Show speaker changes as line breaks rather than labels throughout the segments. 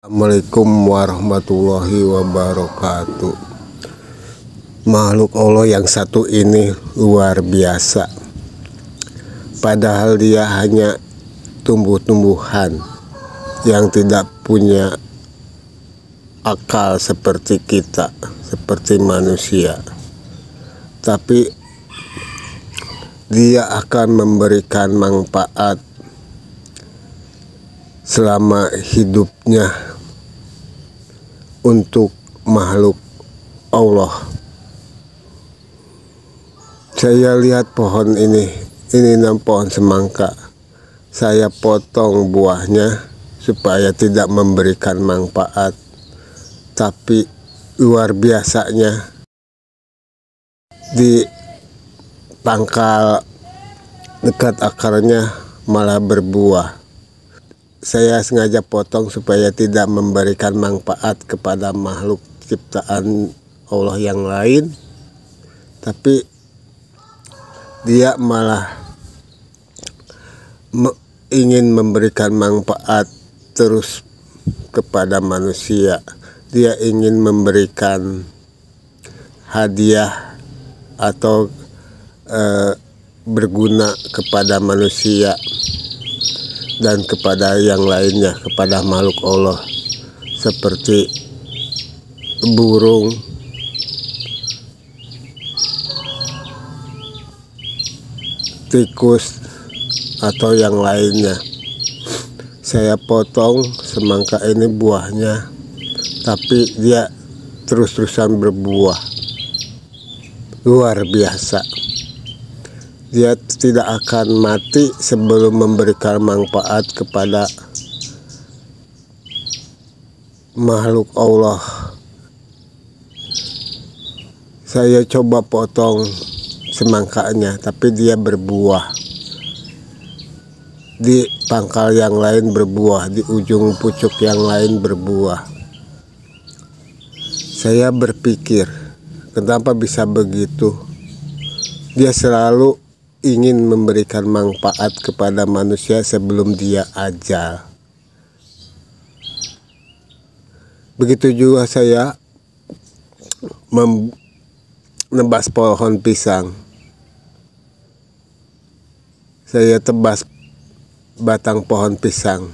Assalamualaikum warahmatullahi wabarakatuh. Makhluk Allah yang satu ini luar biasa. Padahal dia hanya tumbuh-tumbuhan yang tidak punya akal seperti kita, seperti manusia. Tapi dia akan memberikan manfaat selama hidupnya untuk makhluk Allah. Saya lihat pohon ini pohon semangka. Saya potong buahnya supaya tidak memberikan manfaat. Tapi luar biasanya di pangkal dekat akarnya malah berbuah. Saya sengaja potong supaya tidak memberikan manfaat kepada makhluk ciptaan Allah yang lain, tapi dia malah ingin memberikan manfaat terus kepada manusia. Dia ingin memberikan hadiah atau berguna kepada manusia dan kepada yang lainnya, kepada makhluk Allah seperti burung, tikus, atau yang lainnya. Saya potong semangka ini buahnya, tapi dia terus-terusan berbuah. Luar biasa. Dia tidak akan mati sebelum memberikan manfaat kepada makhluk Allah. Saya coba potong semangkanya, tapi dia berbuah. Di pangkal yang lain berbuah, di ujung pucuk yang lain berbuah. Saya berpikir, kenapa bisa begitu? Dia selalu ingin memberikan manfaat kepada manusia sebelum dia ajal. Begitu juga saya menebas pohon pisang. Saya tebas batang pohon pisang.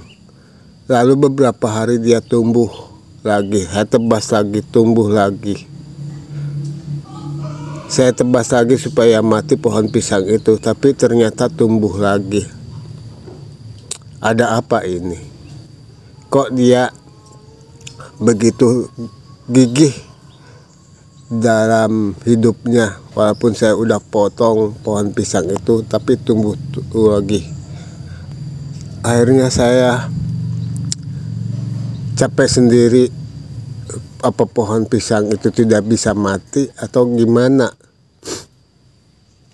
Lalu beberapa hari dia tumbuh lagi. Saya tebas lagi, tumbuh lagi. Saya tebas lagi supaya mati pohon pisang itu, tapi ternyata tumbuh lagi. Ada apa ini? Kok dia begitu gigih dalam hidupnya? Walaupun saya udah potong pohon pisang itu, tapi tumbuh lagi. Akhirnya saya capek sendiri. Apa pohon pisang itu tidak bisa mati atau gimana?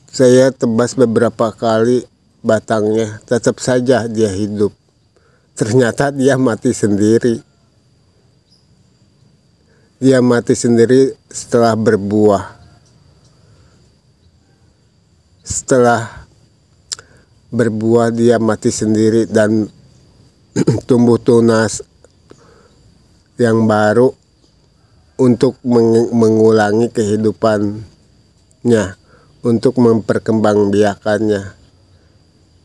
Saya tebas beberapa kali batangnya, tetap saja dia hidup. Ternyata dia mati sendiri. Dia mati sendiri setelah berbuah. Setelah berbuah dia mati sendiri dan tumbuh tunas yang baru untuk mengulangi kehidupannya, untuk memperkembangbiakannya.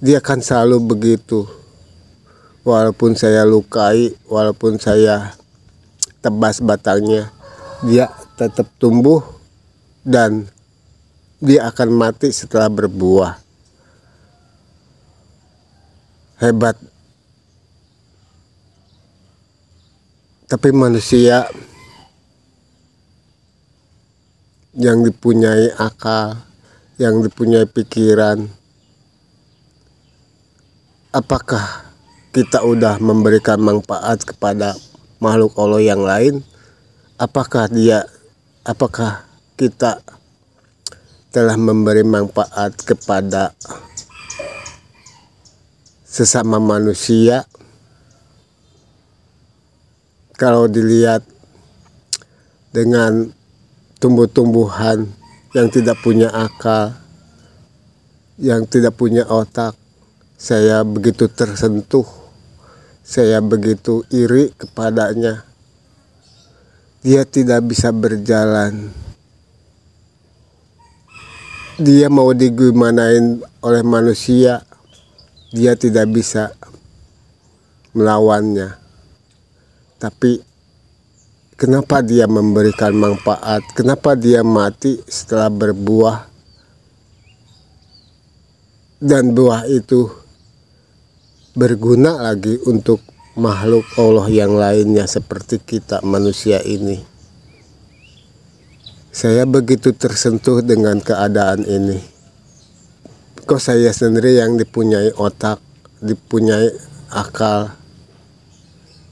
Dia kan selalu begitu. Walaupun saya lukai, walaupun saya tebas batangnya, dia tetap tumbuh dan dia akan mati setelah berbuah. Hebat. Tapi manusia yang dipunyai akal, yang dipunyai pikiran, apakah kita udah memberikan manfaat kepada makhluk Allah yang lain? Apakah kita telah memberi manfaat kepada sesama manusia? Kalau dilihat dengan tumbuh-tumbuhan yang tidak punya akal, yang tidak punya otak, saya begitu tersentuh. Saya begitu iri kepadanya. Dia tidak bisa berjalan. Dia mau digimanain oleh manusia, dia tidak bisa melawannya. Tapi kenapa dia memberikan manfaat? Kenapa dia mati setelah berbuah? Dan buah itu berguna lagi untuk makhluk Allah yang lainnya seperti kita manusia ini. Saya begitu tersentuh dengan keadaan ini. Kok saya sendiri yang dipunyai otak, dipunyai akal,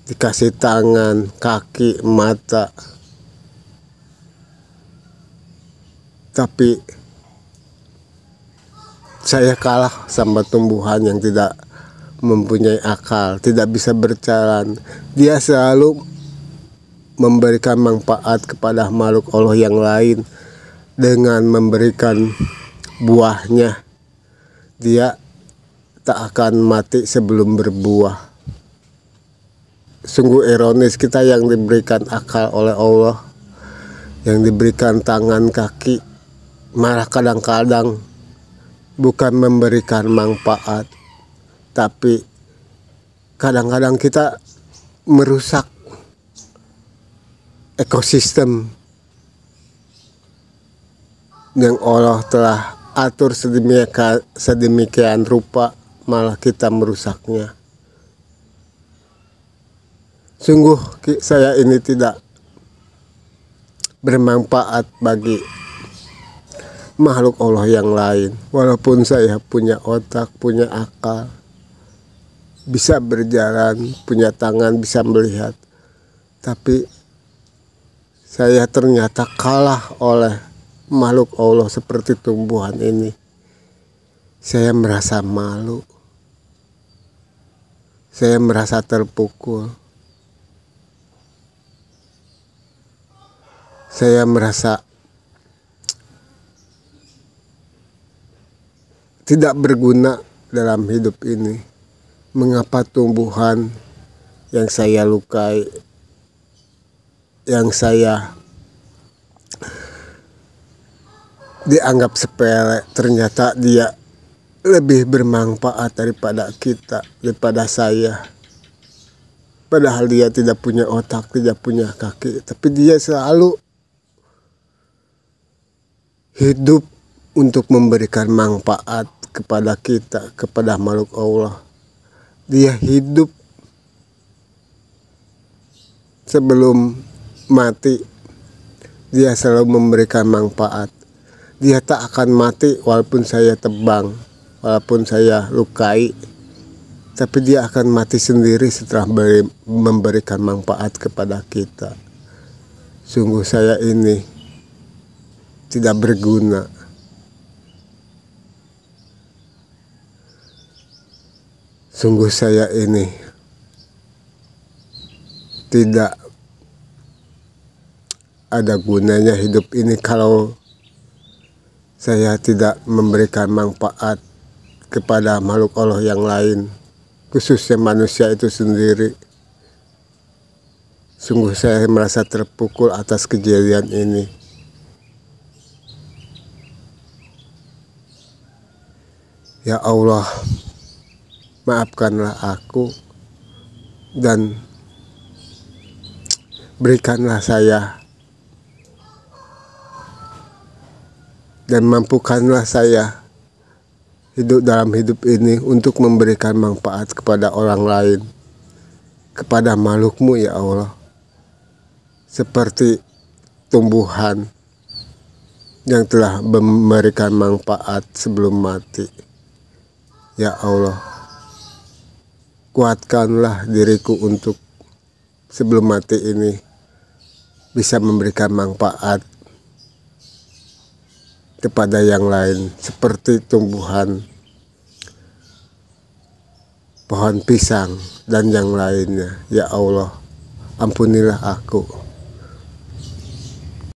dikasih tangan, kaki, mata, tapi saya kalah sama tumbuhan yang tidak mempunyai akal, tidak bisa berjalan. Dia selalu memberikan manfaat kepada makhluk Allah yang lain dengan memberikan buahnya. Dia tak akan mati sebelum berbuah. Sungguh ironis, kita yang diberikan akal oleh Allah, yang diberikan tangan, kaki, malah kadang-kadang bukan memberikan manfaat, tapi kadang-kadang kita merusak ekosistem yang Allah telah atur sedemikian rupa, malah kita merusaknya. Sungguh saya ini tidak bermanfaat bagi makhluk Allah yang lain. Walaupun saya punya otak, punya akal, bisa berjalan, punya tangan, bisa melihat, tapi saya ternyata kalah oleh makhluk Allah seperti tumbuhan ini. Saya merasa malu. Saya merasa terpukul. Saya merasa tidak berguna dalam hidup ini. Mengapa tumbuhan yang saya lukai, yang saya dianggap sepele, ternyata dia lebih bermanfaat daripada kita, daripada saya. Padahal dia tidak punya otak, tidak punya kaki, tapi dia selalu hidup untuk memberikan manfaat kepada kita, kepada makhluk Allah. Dia hidup sebelum mati, dia selalu memberikan manfaat. Dia tak akan mati walaupun saya tebang, walaupun saya lukai, tapi dia akan mati sendiri setelah memberikan manfaat kepada kita. Sungguh saya ini tidak berguna. Sungguh saya ini tidak ada gunanya hidup ini kalau saya tidak memberikan manfaat kepada makhluk Allah yang lain, khususnya manusia itu sendiri. Sungguh saya merasa terpukul atas kejadian ini. Ya Allah, maafkanlah aku dan berikanlah saya dan mampukanlah saya hidup dalam hidup ini untuk memberikan manfaat kepada orang lain, kepada makhlukmu ya Allah, seperti tumbuhan yang telah memberikan manfaat sebelum mati. Ya Allah, kuatkanlah diriku untuk sebelum mati ini bisa memberikan manfaat kepada yang lain seperti tumbuhan, pohon pisang dan yang lainnya. Ya Allah, ampunilah aku.